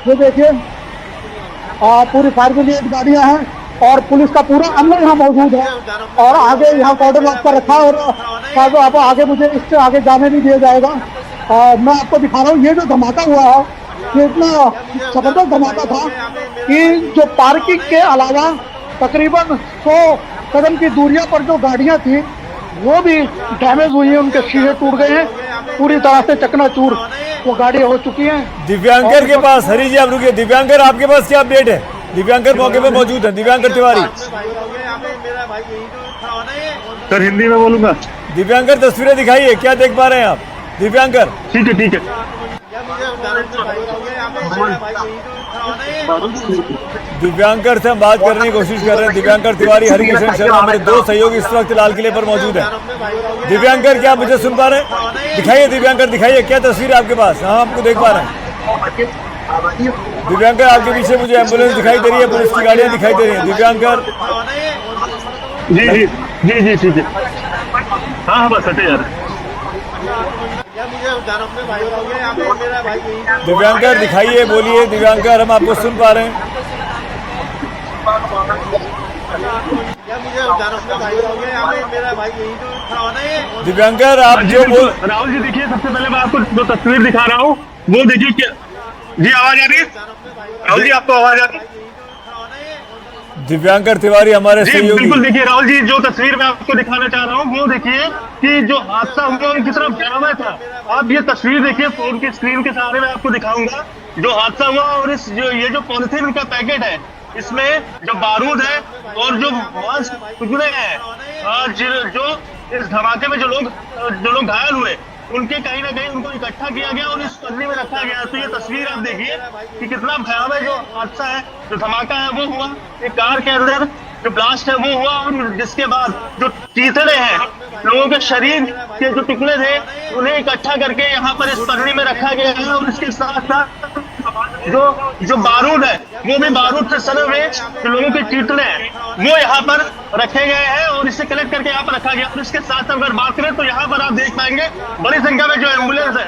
ये देखिए पूरी फायर ब्रिगेड गाड़ियां हैं और पुलिस का पूरा अमला यहाँ मौजूद है और आगे यहाँ कॉर्डन वॉक पर रखा और आप आगे मुझे इससे आगे जाने नहीं दिया जाएगा। मैं आपको दिखा रहा हूँ ये जो धमाका हुआ है ये इतना जबरदस्त धमाका था कि जो पार्किंग के अलावा तकरीबन 100 कदम की दूरिया पर जो गाड़ियां थी वो भी डैमेज हुई है, उनके शीशे टूट गए हैं, पूरी तरह से चकनाचूर वो गाड़ी हो चुकी है। दिव्यांकर के पास, हरी जी आप रुकिए, दिव्यांकर आपके पास क्या अपडेट है? दिव्यांकर मौके पे मौजूद है, दिव्यांकर तिवारी। सर हिंदी में बोलूंगा। दिव्यांकर तस्वीरें दिखाइए, क्या देख पा रहे हैं आप? दिव्यांकर ठीक है ठीक है। दिव्यांकर से हम बात करने की कोशिश कर रहे हैं। दिव्यांकर तिवारी, हरिकिशन शर्मा मेरे दो सहयोगी इस वक्त लाल किले पर मौजूद है। दिव्यांकर क्या मुझे सुन पा रहे हैं? दिखाइए दिव्यांकर, दिखाइए क्या तस्वीर है आपके पास? हाँ आपको देख पा रहे हैं। दिव्यांकर आपके पीछे मुझे एम्बुलेंस दिखाई दे रही है, पुलिस की गाड़ियां दिखाई दे रही है। दिव्यांकर जी जी जी जी ठीक है। हाँ बस हटे यार। दिव्यांकर दिखाइए, बोलिए दिव्यांकर, हम आपको सुन पा रहे हैं। दिव्यांकर आप जो बोल, राहुल जी देखिए, सबसे पहले मैं आपको जो तस्वीर दिखा रहा हूँ वो देखिए। क्या जी आवाज आ रही है? राहुल जी आपको आवाज आ रही है? दिव्यांकर तिवारी हमारे जी सहयोगी। बिल्कुल, देखिए राहुल जी जो तस्वीर मैं आपको दिखाना चाह रहा हूँ वो देखिए कि जो हादसा हुआ वो कितना भयावह था। आप ये तस्वीर देखिए, फोन की स्क्रीन के सहारे मैं आपको दिखाऊंगा जो हादसा हुआ। और इस ये जो पॉलिथीन का पैकेट है इसमें जो बारूद है और जो मांस टुकड़े हैं, जो इस धमाके में जो लोग घायल हुए उनके कहीं ना कहीं उनको इकट्ठा किया गया और इस पन्नी में रखा गया। तो ये तस्वीर आप देखिए कि कितना भयावह जो हादसा है, जो धमाका है वो हुआ। एक कार के अंदर जो ब्लास्ट है वो हुआ और जिसके बाद जो चीथड़े हैं, लोगों के शरीर के जो टुकड़े थे उन्हें इकट्ठा करके यहाँ पर इस पन्नी में रखा गया है। और इसके साथ साथ जो बारूद है वो भी बारूद से सने हुए जो लोगों के चीथड़े हैं वो यहाँ पर रखे गए हैं और इसे कलेक्ट करके यहाँ पर रखा गया। और इसके साथ अगर बात करें तो यहाँ पर आप देख पाएंगे बड़ी संख्या में जो एम्बुलेंस है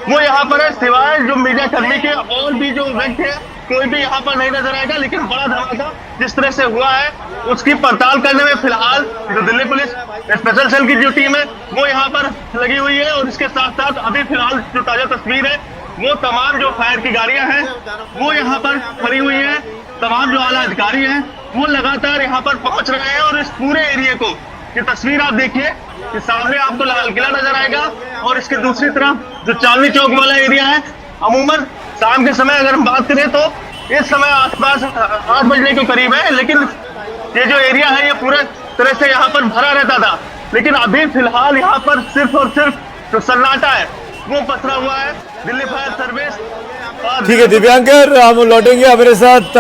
वो यहाँ पर है। सिवाय जो मीडिया कर्मी के और भी जो व्यक्ति है कोई भी यहाँ पर नहीं नजर आएगा। लेकिन बड़ा धमाका जिस तरह से हुआ है उसकी पड़ताल करने में फिलहाल जो दिल्ली पुलिस स्पेशल सेल की जो टीम है वो यहाँ पर लगी हुई है। और इसके साथ साथ अभी फिलहाल जो ताजा तस्वीर है वो तमाम जो फायर की गाड़ियां हैं वो यहाँ पर खड़ी हुई है। तमाम जो आला अधिकारी हैं वो लगातार यहाँ पर पहुंच रहे हैं। और इस पूरे एरिया को ये तस्वीर आप देखिए कि सामने आपको लाल किला नजर आएगा और इसके दूसरी तरफ जो चांदनी चौक वाला एरिया है। अमूमन शाम के समय अगर हम बात करें तो इस समय आसपास 8 बजने के करीब है, लेकिन ये जो एरिया है ये पूरे तरह से यहाँ पर भरा रहता था। लेकिन अभी फिलहाल यहाँ पर सिर्फ और सिर्फ जो सन्नाटा है वो पसरा हुआ है। Delhi fire service. ठीक है दिव्यांकर, हम लौटेंगे, हमारे साथ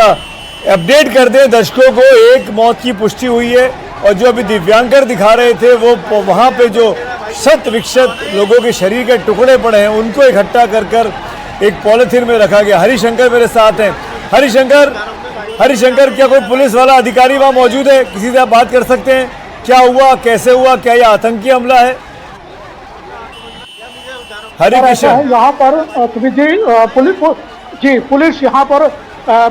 अपडेट कर दें दर्शकों को। एक मौत की पुष्टि हुई है और जो अभी दिव्यांकर दिखा रहे थे वो वहाँ पे जो शत विक्षत लोगों के शरीर के टुकड़े पड़े हैं उनको इकट्ठा कर एक पॉलिथीन में रखा गया। हरिशंकर मेरे साथ हैं। हरिशंकर क्या कोई पुलिस वाला अधिकारी वहाँ मौजूद है? किसी से आप बात कर सकते हैं? क्या हुआ, कैसे हुआ, क्या यह आतंकी हमला है? हरिकिशन यहाँ पर पुलिस यहाँ पर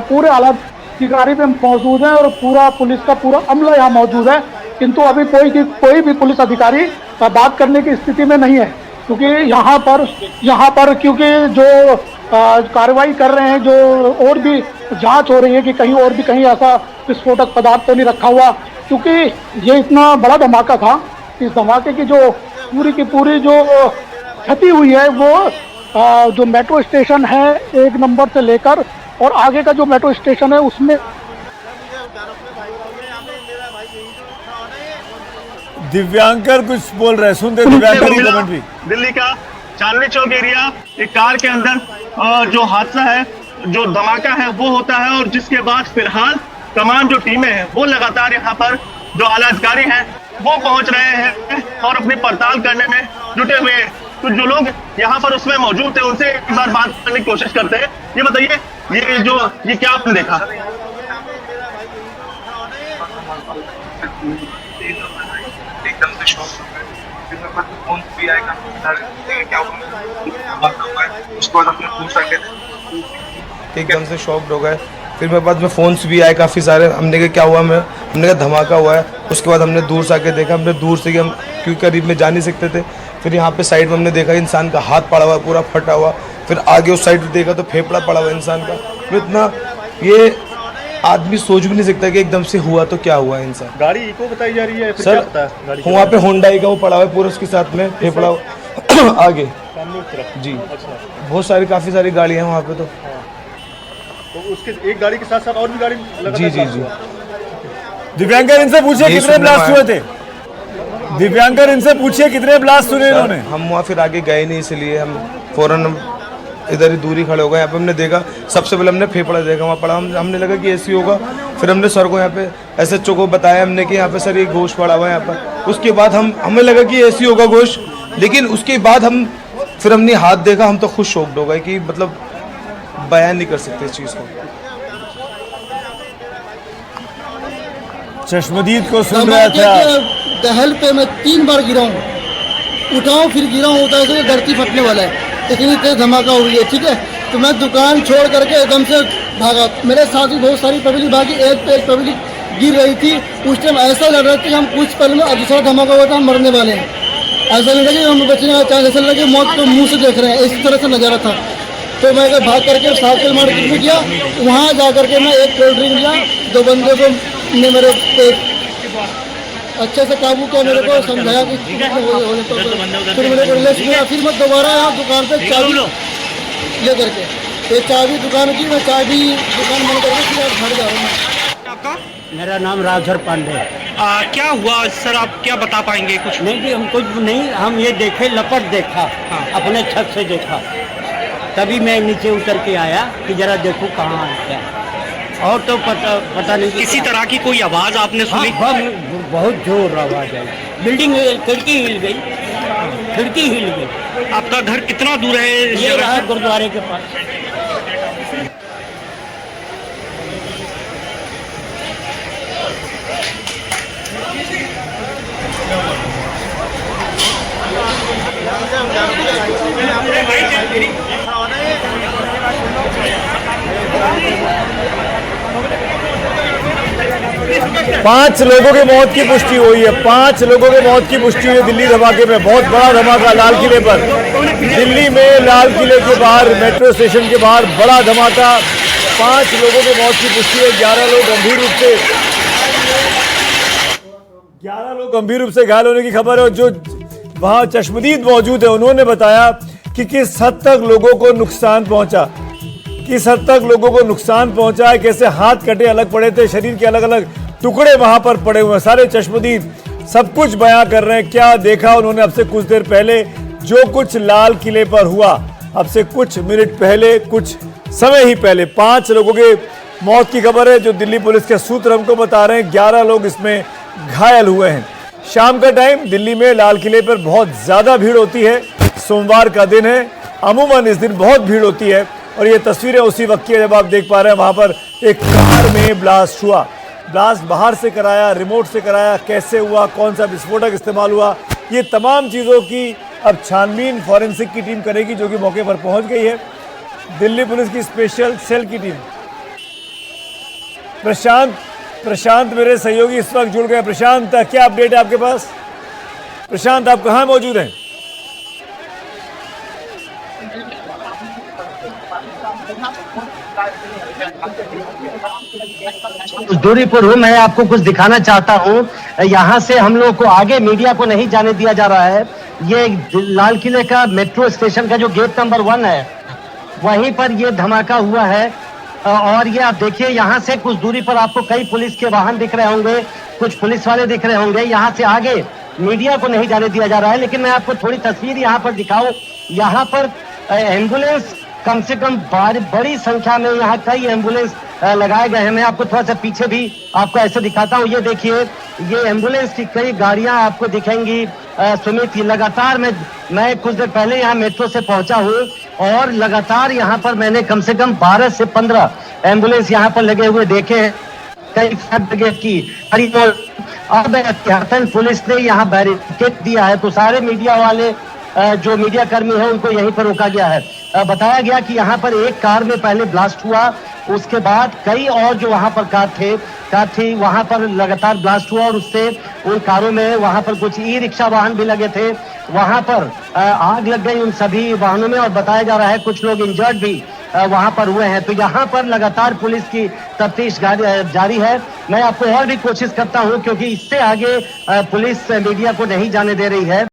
पूरे आला अधिकारी में मौजूद है और पूरा पुलिस का पूरा अमला यहाँ मौजूद है। किंतु अभी कोई भी पुलिस अधिकारी बात करने की स्थिति में नहीं है, क्योंकि यहाँ पर क्योंकि जो कार्रवाई कर रहे हैं, जो और भी जांच हो रही है कि कहीं ऐसा विस्फोटक पदार्थ तो नहीं रखा हुआ। क्योंकि ये इतना बड़ा धमाका था, इस धमाके की जो पूरी जो क्षति हुई है वो जो मेट्रो स्टेशन है 1 नंबर से लेकर और आगे का जो मेट्रो स्टेशन है उसमें। दिव्यांकर कुछ बोल रहे हैं, सुनते दिव्यांकर की कमेंट भी। दिल्ली का चांदनी चौक एरिया, एक कार के अंदर जो हादसा है, जो धमाका है वो होता है। और जिसके बाद फिलहाल तमाम जो टीमें हैं वो लगातार यहाँ पर जो आला अधिकारी हैं वो पहुंच रहे हैं और अपनी पड़ताल करने में जुटे हुए हैं। तो जो लोग यहाँ पर उसमें मौजूद थे उनसे एक बार बात करने की कोशिश करते हैं। ये बताइए ये क्या आपने देखा? एकदम से शॉक फोन भी आएगा क्या उसके बाद अपने पूछ रखे थे कि एकदम से शॉक्ड हो गए। फिर मेरे पास में फ़ोन्स भी आए काफ़ी सारे। हमने कहा क्या हुआ, हमने कहा धमाका हुआ है। उसके बाद हमने दूर से आके देखा, हमने दूर से कि हम क्योंकि करीब में जा नहीं सकते थे। फिर यहाँ पे साइड में हमने देखा इंसान का हाथ पड़ा हुआ पूरा फटा हुआ। फिर आगे उस साइड देखा तो फेफड़ा पड़ा हुआ इंसान का। तो इतना ये आदमी सोच भी नहीं सकता कि एकदम से हुआ तो क्या हुआ इंसान। गाड़ी इको बताई जा रही है फिर सर क्या पता है गाड़ी वहाँ पे होंडाई का वो पड़ा हुआ है पूरा, उसके साथ में फेफड़ा आगे सामने की तरफ। जी। अच्छा, बहुत सारी काफ़ी सारी गाड़ियाँ हैं वहाँ पे। तो उसके एक गाड़ी के साथ साथ और भी गाड़ी जी जी जी। दिव्यांकर इनसे पूछिए ये कितने सुनने ब्लास्ट में हुए थे। दिव्यांकर इनसे पूछिए कितने ब्लास्ट सुने इन्होंने। हम वहाँ फिर आगे गए नहीं, इसलिए हम फौरन इधर ही दूरी खड़े हो गए। यहाँ पे हमने देखा, सबसे पहले हमने फेफड़ा देखा वहाँ पड़ा। हमने लगा कि ऐसी होगा। फिर हमने सर को यहाँ पे SHO को बताया हमने कि यहाँ पे सर ये गोश्त पड़ा हुआ है यहाँ पर। उसके बाद हमें लगा कि ऐसी होगा गोश्त, लेकिन उसके बाद फिर हमने हाथ देखा, हम तो खुद शॉक्ड हो गए कि मतलब बयान नहीं कर सकते इस चीज़ को। चश्मदीद को सुन रहा था। दहल पे मैं 3 बार गिरा हूँ, उठाऊँ फिर गिरा हूँ, होता है धरती फटने वाला है, इतनी तेज धमाका हुई है। ठीक है, तो मैं दुकान छोड़ करके एकदम से भागा। मेरे साथ भी बहुत सारी पब्लिक भागी, एक पे एक पब्लिक गिर रही थी। उस टाइम ऐसा लग रहा था कि हम कुछ पल में दूसरा धमाका हुआ था, हम मरने वाले हैं। ऐसा नहीं था कि हम बचने का चांस, ऐसा लगा कि मौत को मुँह से देख रहे हैं, इस तरह से नज़ारा था। तो मैं भाग करके साइकिल मार्केट में गया, वहाँ जा करके मैं एक कोल्ड ड्रिंक लिया। 2 बंदे को ने मेरे अच्छे से काबू किया, मेरे को समझाया कि फिर मेरे को रिलैक्स किया। फिर मैं दोबारा यहाँ दुकान पे चाबी ले करके, ये चाबी दुकान की, मैं चाबी दुकान बंद करके फिर घर जा रहा हूँ। आपका मेरा नाम राजधर पांडे है। क्या हुआ सर, आप क्या बता पाएंगे कुछ? नहीं जी, हम कुछ नहीं, हम ये देखे, लपट देखा, हाँ। अपने छत से देखा, तभी मैं नीचे उतर के आया कि जरा देखूं कहाँ है, और तो पता नहीं। किसी तरह की कोई आवाज आपने सुनी? हाँ, बहुत जोर आवाज आई, बिल्डिंग खिड़की हिल गई, खिड़की हिल गई। आपका घर कितना दूर है इस ये जगह रहा से? गुरुद्वारे के पास। पांच लोगों की मौत की पुष्टि हुई है। 5 लोगों की मौत की पुष्टि हुई है दिल्ली धमाके में। बहुत बड़ा धमाका लाल किले पर। दिल्ली में लाल किले के बाहर, मेट्रो स्टेशन के बाहर बड़ा धमाका। 5 लोगों की मौत की पुष्टि है। 11 लोग गंभीर रूप से घायल होने की खबर है। जो वहां चश्मदीद मौजूद है, उन्होंने बताया कि किस हद तक लोगों को नुकसान पहुंचा, किस हद तक लोगों को नुकसान पहुंचा है, कैसे हाथ कटे अलग पड़े थे, शरीर के अलग अलग टुकड़े वहां पर पड़े हुए हैं। सारे चश्मदीद सब कुछ बयां कर रहे हैं। क्या देखा उन्होंने अब से कुछ देर पहले, जो कुछ लाल किले पर हुआ अब से कुछ मिनट पहले, कुछ समय ही पहले 5 लोगों के मौत की खबर है, जो दिल्ली पुलिस के सूत्र हमको बता रहे हैं। 11 लोग इसमें घायल हुए हैं। शाम का टाइम दिल्ली में लाल किले पर बहुत ज्यादा भीड़ होती है। सोमवार का दिन है, अमूमन इस दिन बहुत भीड़ होती है। और ये तस्वीरें उसी वक्त की है जब आप देख पा रहे हैं वहां पर एक कार में ब्लास्ट हुआ। ब्लास्ट बाहर से कराया, रिमोट से कराया, कैसे हुआ, कौन सा विस्फोटक इस्तेमाल हुआ, ये तमाम चीज़ों की अब छानबीन फॉरेंसिक की टीम करेगी, जो कि मौके पर पहुंच गई है। दिल्ली पुलिस की स्पेशल सेल की टीम। प्रशांत मेरे सहयोगी इस वक्त जुड़ गए। प्रशांत, क्या अपडेट है आपके पास? प्रशांत, आप कहाँ मौजूद हैं? दूरी पर हूँ, मैं आपको कुछ दिखाना चाहता हूँ। यहाँ से हम लोग को आगे मीडिया को नहीं जाने दिया जा रहा है। ये लाल किले का मेट्रो स्टेशन का जो गेट नंबर 1 है, वहीं पर ये धमाका हुआ है। और ये आप देखिए, यहाँ से कुछ दूरी पर आपको कई पुलिस के वाहन दिख रहे होंगे, कुछ पुलिस वाले दिख रहे होंगे। यहाँ से आगे मीडिया को नहीं जाने दिया जा रहा है। लेकिन मैं आपको थोड़ी तस्वीर यहाँ पर दिखाऊं। यहाँ पर एम्बुलेंस कम से कम बड़ी संख्या में, यहाँ कई एम्बुलेंस लगाए गए हैं। मैं आपको थोड़ा सा पीछे भी आपको ऐसे दिखाता हूँ। ये देखिए, ये एम्बुलेंस की कई गाड़ियां आपको दिखेंगी। सुमित, लगातार मैं कुछ देर पहले यहाँ मेट्रो से पहुंचा हूँ और लगातार यहाँ पर मैंने कम से कम 12 से 15 एम्बुलेंस यहाँ पर लगे हुए देखे हैं। कई फायर ब्रिगेड की अब एहतियातन पुलिस ने यहाँ बैरिकेड दिया है, तो सारे मीडिया वाले जो मीडिया कर्मी है उनको यहीं पर रोका गया है। बताया गया कि यहाँ पर एक कार में पहले ब्लास्ट हुआ, उसके बाद कई और जो वहाँ पर कार थी वहाँ पर लगातार ब्लास्ट हुआ और उससे उन कारों में वहाँ पर कुछ ई रिक्शा वाहन भी लगे थे, वहाँ पर आग लग गई उन सभी वाहनों में और बताया जा रहा है कुछ लोग इंजर्ड भी वहाँ पर हुए हैं। तो यहाँ पर लगातार पुलिस की तफ्तीश जारी है। मैं आपको और भी कोशिश करता हूँ क्योंकि इससे आगे पुलिस मीडिया को नहीं जाने दे रही है।